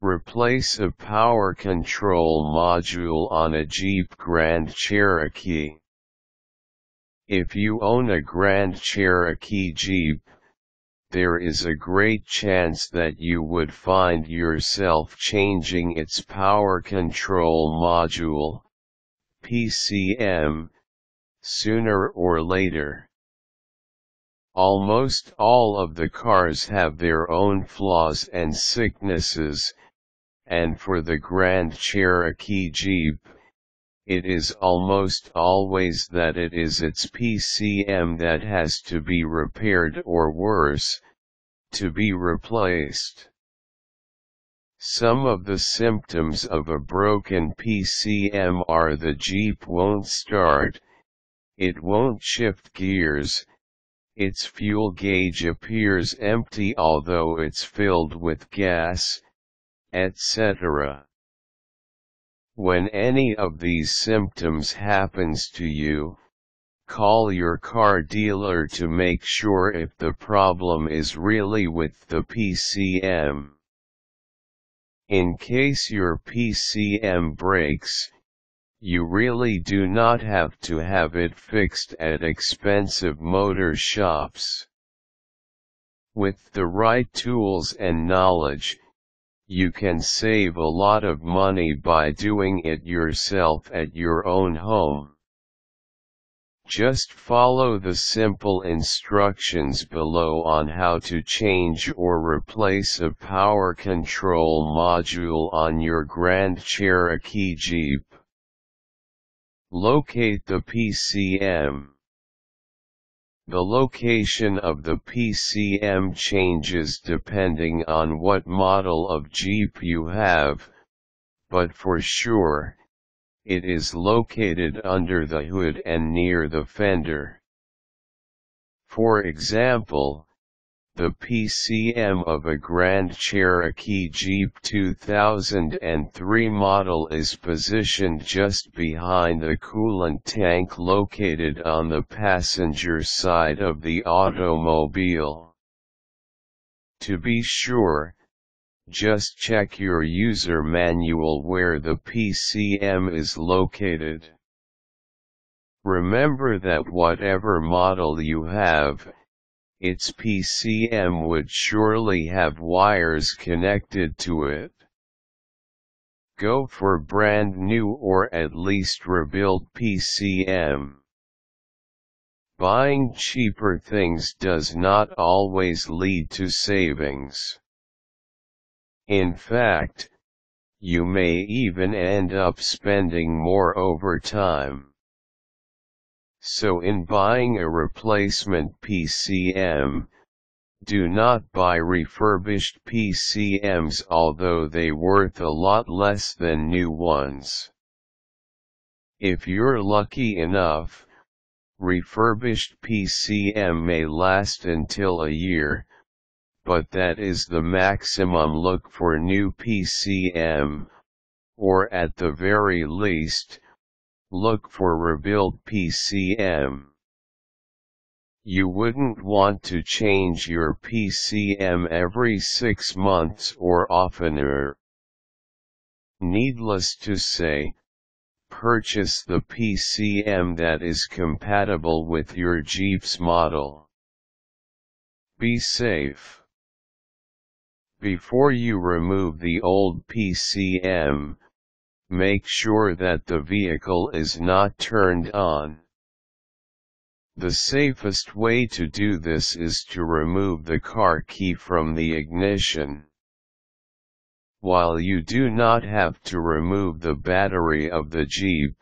Replace a power control module on a Jeep Grand Cherokee. If you own a Grand Cherokee Jeep, there is a great chance that you would find yourself changing its power control module, PCM, sooner or later. Almost all of the cars have their own flaws and sicknesses, and for the Grand Cherokee Jeep, it is almost always that it is its PCM that has to be repaired or worse, to be replaced. Some of the symptoms of a broken PCM are the Jeep won't start, it won't shift gears, its fuel gauge appears empty although it's filled with gas, etc. When any of these symptoms happens to you, call your car dealer to make sure if the problem is really with the PCM. In case your PCM breaks, you really do not have to have it fixed at expensive motor shops. With the right tools and knowledge, you can save a lot of money by doing it yourself at your own home. Just follow the simple instructions below on how to change or replace a power control module on your Grand Cherokee Jeep. Locate the PCM. The location of the PCM changes depending on what model of Jeep you have, but for sure, it is located under the hood and near the fender. For example, the PCM of a Grand Cherokee Jeep 2003 model is positioned just behind the coolant tank located on the passenger side of the automobile. To be sure, just check your user manual where the PCM is located. Remember that whatever model you have, its PCM would surely have wires connected to it. Go for brand new or at least rebuilt PCM. Buying cheaper things does not always lead to savings. In fact, you may even end up spending more over time. So in buying a replacement PCM, do not buy refurbished PCMs although they're worth a lot less than new ones. If you're lucky enough, refurbished PCM may last until a year, but that is the maximum. Look for new PCM, or at the very least, look for rebuilt PCM. You wouldn't want to change your PCM every 6 months or oftener. Needless to say, purchase the PCM that is compatible with your Jeep's model. Be safe. Before you remove the old PCM, make sure that the vehicle is not turned on. The safest way to do this is to remove the car key from the ignition. While you do not have to remove the battery of the Jeep,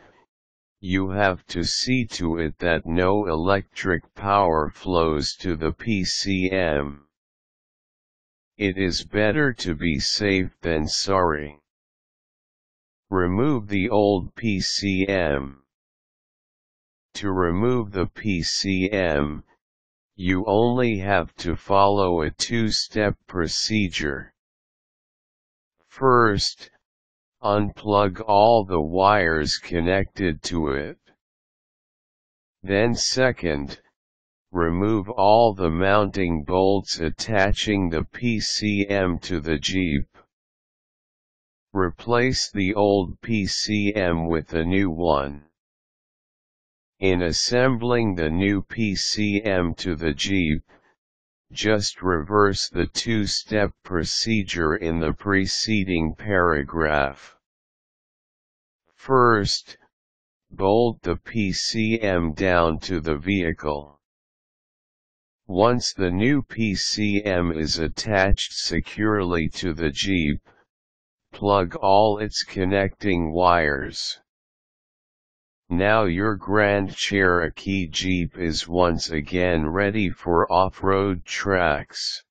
you have to see to it that no electric power flows to the PCM. It is better to be safe than sorry. Remove the old PCM. To remove the PCM, you only have to follow a 2-step procedure. First, unplug all the wires connected to it. Then second, remove all the mounting bolts attaching the PCM to the Jeep. Replace the old PCM with the new one. In assembling the new PCM to the Jeep, just reverse the two-step procedure in the preceding paragraph. First, bolt the PCM down to the vehicle. Once the new PCM is attached securely to the Jeep, plug all its connecting wires. Now your Grand Cherokee Jeep is once again ready for off-road tracks.